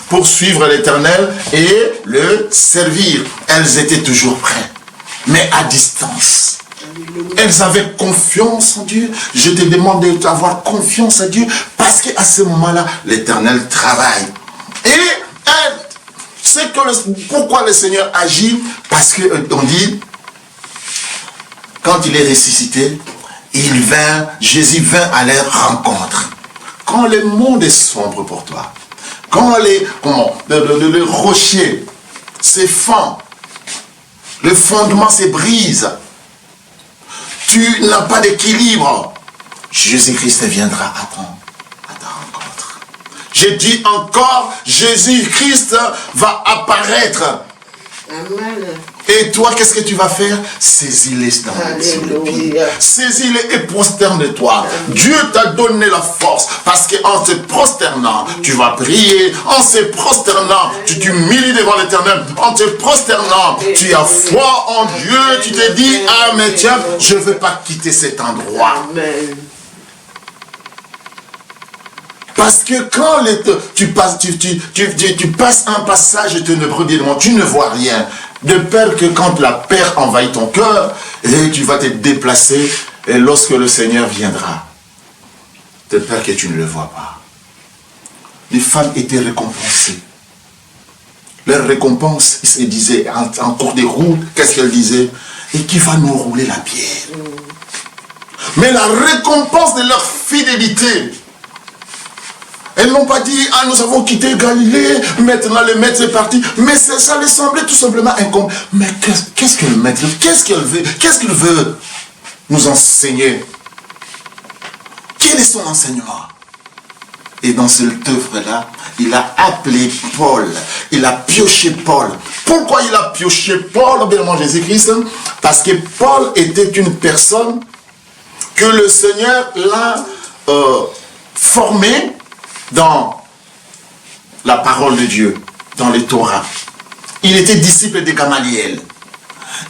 pour suivre l'Éternel et le servir. Elles étaient toujours prêtes, mais à distance. Elles avaient confiance en Dieu. Je te demande d'avoir confiance en Dieu, parce qu'à ce moment-là, l'Éternel travaille. Et elles, c'est pourquoi le Seigneur agit, parce qu'on dit, quand il est ressuscité, Jésus vint à leur rencontre. Quand le monde est sombre pour toi, quand le rocher s'effondre, le fondement se brise, tu n'as pas d'équilibre, Jésus-Christ viendra à ta rencontre. J'ai dit encore, Jésus-Christ va apparaître. Amen. Et toi, qu'est-ce que tu vas faire? Saisis-les sur le pied. Saisis-les et prosterne-toi. Dieu t'a donné la force, parce qu'en te prosternant, tu vas prier. En se prosternant, tu t'humilies devant l'Éternel. En te prosternant, tu as foi en Dieu. Tu te dis, ah mais tiens, je ne veux pas quitter cet endroit. Amen. Parce que quand tu passes un passage ténébreux, tu ne vois rien. De peur que quand la peur envahit ton cœur, et tu vas te déplacer, et lorsque le Seigneur viendra, de peur que tu ne le vois pas. Les femmes étaient récompensées. Leur récompense, ils se disaient, en cours de route, qu'est-ce qu'elles disaient? Et qui va nous rouler la pierre? Mais la récompense de leur fidélité, elles n'ont pas dit, ah nous avons quitté Galilée, maintenant le maître est parti. Mais ça leur semblait tout simplement incombe. Mais qu'est-ce que le maître, qu'est-ce qu'il veut nous enseigner? Quel est son enseignement? Et dans cette œuvre-là, il a appelé Paul, il a pioché Paul. Pourquoi il a pioché Paul, obéissant à Jésus-Christ? Parce que Paul était une personne que le Seigneur l'a formé dans la parole de Dieu, dans les Torah. Il était disciple de Gamaliel.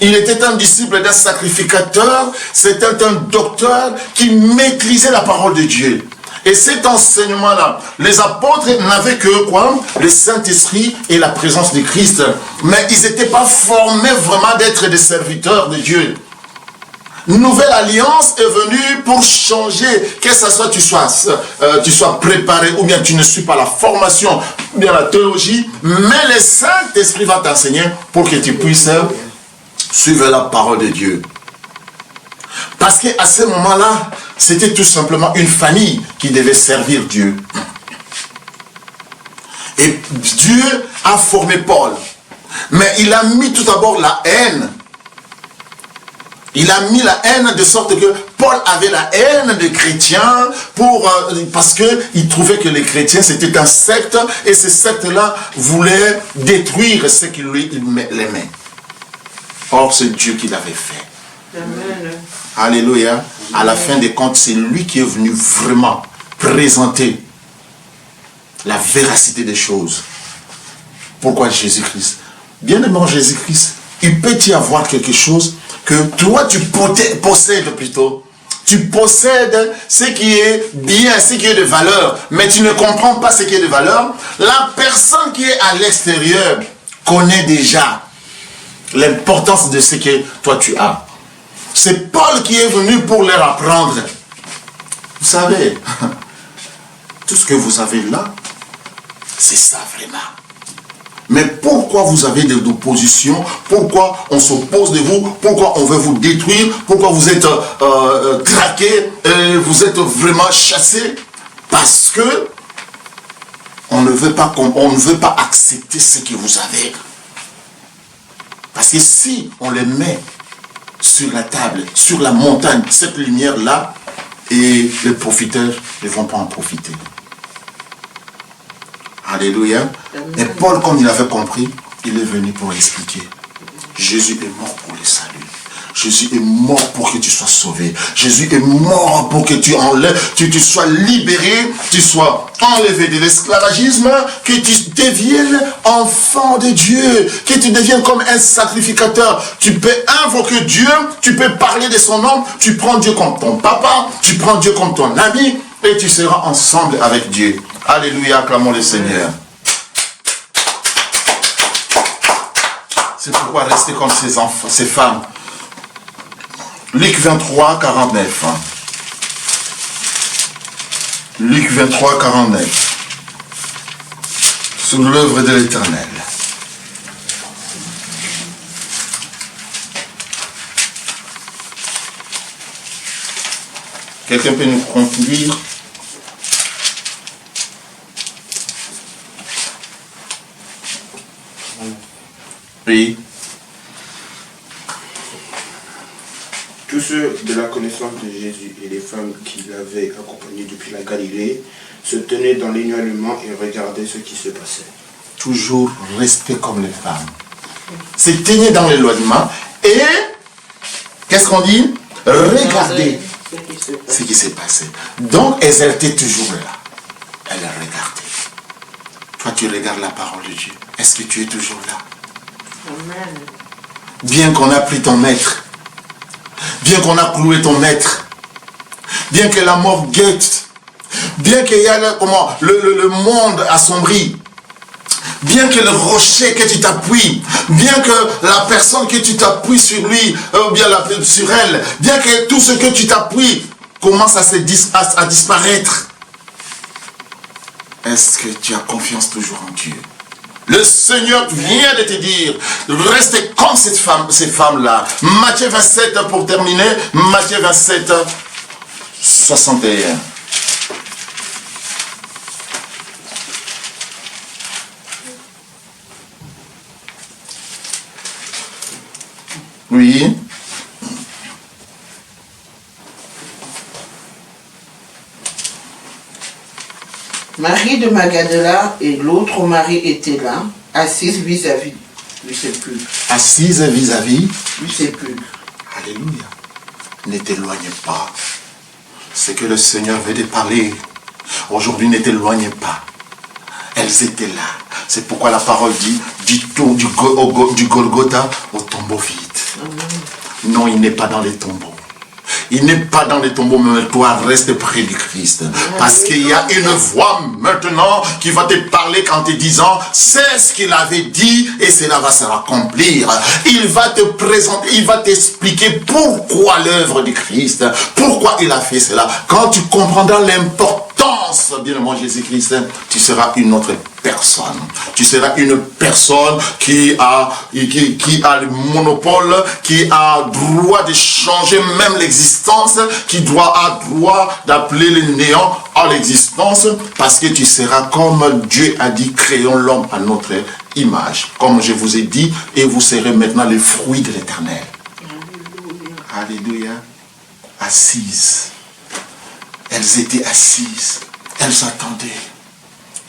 Il était un disciple d'un sacrificateur, c'était un docteur qui maîtrisait la parole de Dieu. Et cet enseignement-là, les apôtres n'avaient que quoi? Le Saint-Esprit et la présence de Christ. Mais ils n'étaient pas formés vraiment d'être des serviteurs de Dieu. Nouvelle alliance est venue pour changer, que ce soit tu sois préparé ou bien tu ne suis pas la formation, ou bien la théologie, mais le Saint-Esprit va t'enseigner pour que tu puisses suivre la parole de Dieu. Parce qu'à ce moment-là, c'était tout simplement une famille qui devait servir Dieu. Et Dieu a formé Paul, mais il a mis tout d'abord la haine. Il a mis la haine de sorte que Paul avait la haine des chrétiens parce qu'il trouvait que les chrétiens c'était un secte et ce secte-là voulait détruire ce qui lui l'aimait. Or c'est Dieu qui l'avait fait. Amen. Alléluia. À la fin des comptes, c'est lui qui est venu vraiment présenter la véracité des choses. Pourquoi Jésus-Christ? Bien-aimé Jésus-Christ, il peut y avoir quelque chose que toi tu possèdes plutôt. Tu possèdes ce qui est bien, ce qui est de valeur, mais tu ne comprends pas ce qui est de valeur. La personne qui est à l'extérieur connaît déjà l'importance de ce que toi tu as. C'est Paul qui est venu pour leur apprendre. Vous savez, tout ce que vous avez là, c'est ça vraiment. Mais pourquoi vous avez de l'opposition? Pourquoi on s'oppose de vous? Pourquoi on veut vous détruire? Pourquoi vous êtes traqués? Vous êtes vraiment chassés? Parce que on ne veut pas accepter ce que vous avez. Parce que si on les met sur la table, sur la montagne, cette lumière-là, et les profiteurs ne vont pas en profiter. Alléluia. Et Paul, comme il avait compris, il est venu pour expliquer. Jésus est mort pour le salut. Jésus est mort pour que tu sois sauvé. Jésus est mort pour que tu sois libéré, tu sois enlevé de l'esclavagisme, que tu deviennes enfant de Dieu, que tu deviennes comme un sacrificateur. Tu peux invoquer Dieu, tu peux parler de son nom, tu prends Dieu comme ton papa, tu prends Dieu comme ton ami, et tu seras ensemble avec Dieu. Alléluia, acclamons le Seigneur. C'est pourquoi restez comme ces enfants, ces femmes. Luc 23, 49. Luc 23, 49. Sous l'œuvre de l'Éternel. Quelqu'un peut nous conduire? Oui. Tous ceux de la connaissance de Jésus et les femmes qui l'avaient accompagné depuis la Galilée se tenaient dans l'éloignement et regardaient ce qui se passait. Toujours rester comme les femmes. Se tenir dans l'éloignement et, qu'est-ce qu'on dit? Regarder ce qui s'est passé. Donc, elles étaient toujours là. Elles regardaient. Toi, tu regardes la parole de Dieu. Est-ce que tu es toujours là? Amen. Bien qu'on a pris ton maître, bien qu'on a cloué ton maître, bien que la mort guette, bien qu'il y a le monde assombri, bien que le rocher que tu t'appuies, bien que la personne que tu t'appuies sur lui, ou bien sur elle, bien que tout ce que tu t'appuies commence à disparaître, est-ce que tu as confiance toujours en Dieu? Le Seigneur vient de te dire, restez comme ces femmes-là. Matthieu 27 pour terminer, Matthieu 27, 61. Oui. Marie de Magdala et l'autre Marie étaient là, assises vis-à-vis du sépulcre. Assise vis-à-vis Du sépulcre. Alléluia. Ne t'éloigne pas. Ce que le Seigneur veut te parler aujourd'hui, ne t'éloigne pas. Elles étaient là. C'est pourquoi la parole dit du Golgotha au tombeau vide. Non, il n'est pas dans les tombeaux. Il n'est pas dans les tombeaux, mais toi, reste près du Christ. Parce qu'il y a une voix maintenant qui va te parler en te disant, c'est ce qu'il avait dit et cela va se accomplir. Il va te présenter, il va t'expliquer pourquoi l'œuvre du Christ, pourquoi il a fait cela. Quand tu comprendras l'importance, bien aimé Jésus-Christ, tu seras une autre personne. Tu seras une personne qui a le monopole, qui a droit de changer même l'existence, qui a droit d'appeler le néant à l'existence, parce que tu seras comme Dieu a dit, créons l'homme à notre image. Comme je vous ai dit, et vous serez maintenant les fruits de l'Éternel. Alléluia. Assises. Elles étaient assises. Elles attendaient.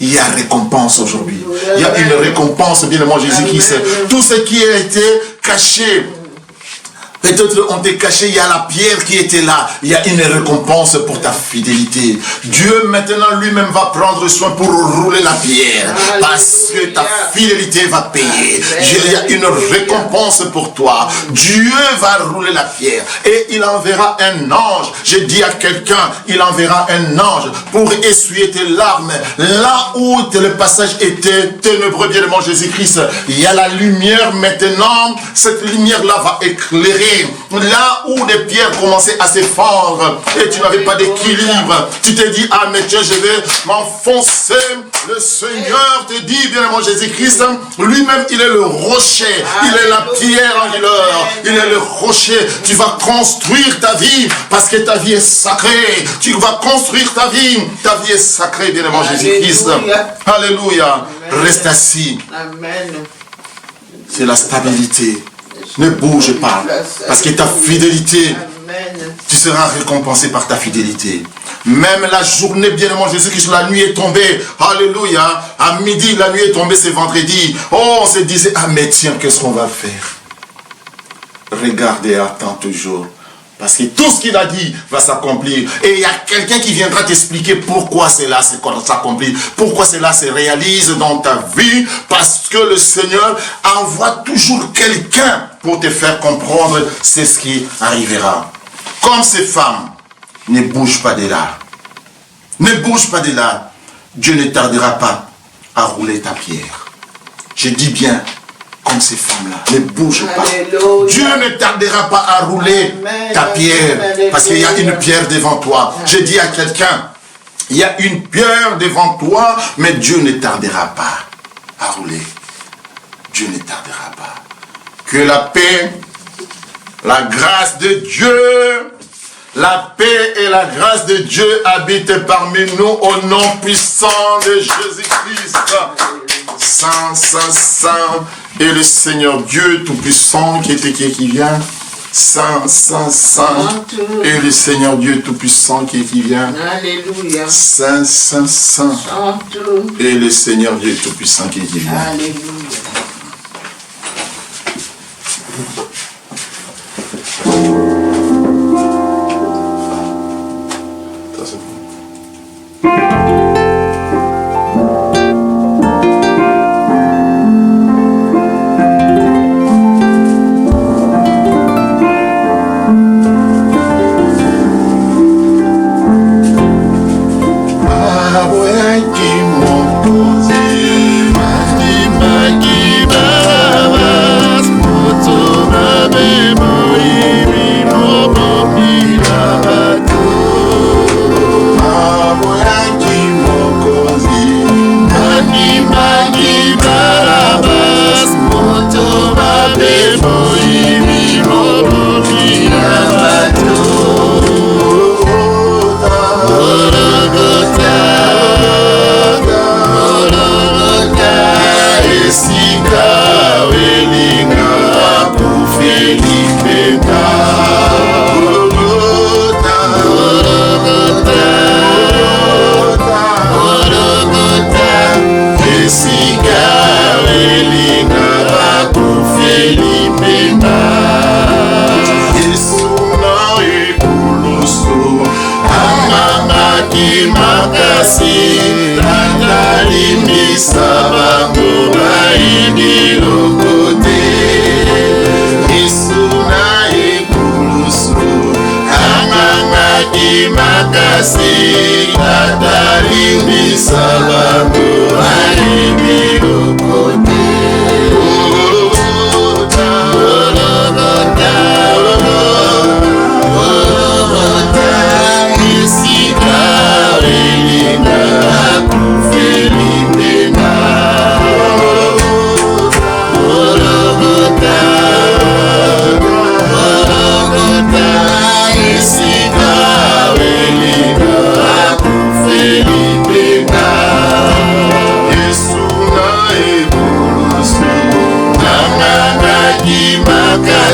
Il y a récompense aujourd'hui. Il y a une récompense, bien aimé Jésus-Christ. Tout ce qui a été caché, peut-être on t'a caché, il y a la pierre qui était là. Il y a une récompense pour ta fidélité. Dieu maintenant lui-même va prendre soin pour rouler la pierre. Parce que ta fidélité va payer. Il y a une récompense pour toi. Dieu va rouler la pierre. Et il enverra un ange. J'ai dit à quelqu'un, il enverra un ange pour essuyer tes larmes. Là où le passage était ténébreux, bien aimé Jésus-Christ, il y a la lumière maintenant. Cette lumière-là va éclairer. Là où les pierres commençaient à se fendre et tu n'avais pas d'équilibre, tu te dis, ah mais tiens, je vais m'enfoncer. Le Seigneur te dit, bien aimé Jésus-Christ, lui-même il est le rocher, il est la pierre angulaire, il est le rocher. Tu vas construire ta vie parce que ta vie est sacrée. Tu vas construire ta vie est sacrée, bien aimé Jésus-Christ. Alléluia. Reste assis. Amen. C'est la stabilité. Ne bouge pas, parce que ta fidélité, tu seras récompensé par ta fidélité. Même la journée, bien aimé Jésus-Christ, la nuit est tombée. Alléluia. À midi, la nuit est tombée, c'est vendredi. Oh, on se disait, ah mais tiens, qu'est-ce qu'on va faire? Regardez, attends toujours. Parce que tout ce qu'il a dit va s'accomplir. Et il y a quelqu'un qui viendra t'expliquer pourquoi cela s'accomplit. Pourquoi cela se réalise dans ta vie. Parce que le Seigneur envoie toujours quelqu'un pour te faire comprendre c'est ce qui arrivera. Comme ces femmes, ne bouge pas de là. Ne bouge pas de là. Dieu ne tardera pas à rouler ta pierre. Je dis bien, comme ces femmes-là. Ne bouge pas. Alléluia. Dieu ne tardera pas à rouler Amen. ta pierre. Parce qu'il y a une pierre devant toi. J'ai dit à quelqu'un, il y a une pierre devant toi, mais Dieu ne tardera pas à rouler. Dieu ne tardera pas. Que la paix, la grâce de Dieu, la paix et la grâce de Dieu habitent parmi nous au nom puissant de Jésus-Christ. Saint, Saint, Saint, et le Seigneur Dieu Tout-Puissant qui vient. Saint, Saint, Saint, et le Seigneur Dieu Tout-Puissant qui vient. Alléluia. Saint, Saint, Saint, et le Seigneur Dieu Tout-Puissant qui vient. Alléluia.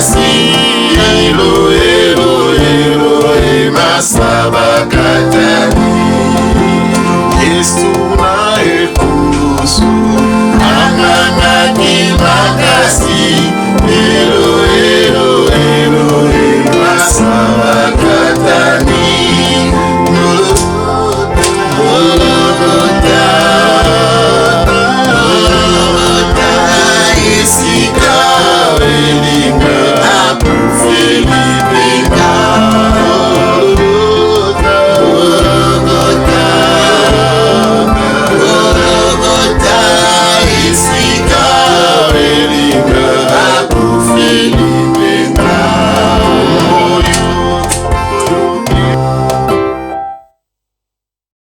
Makasi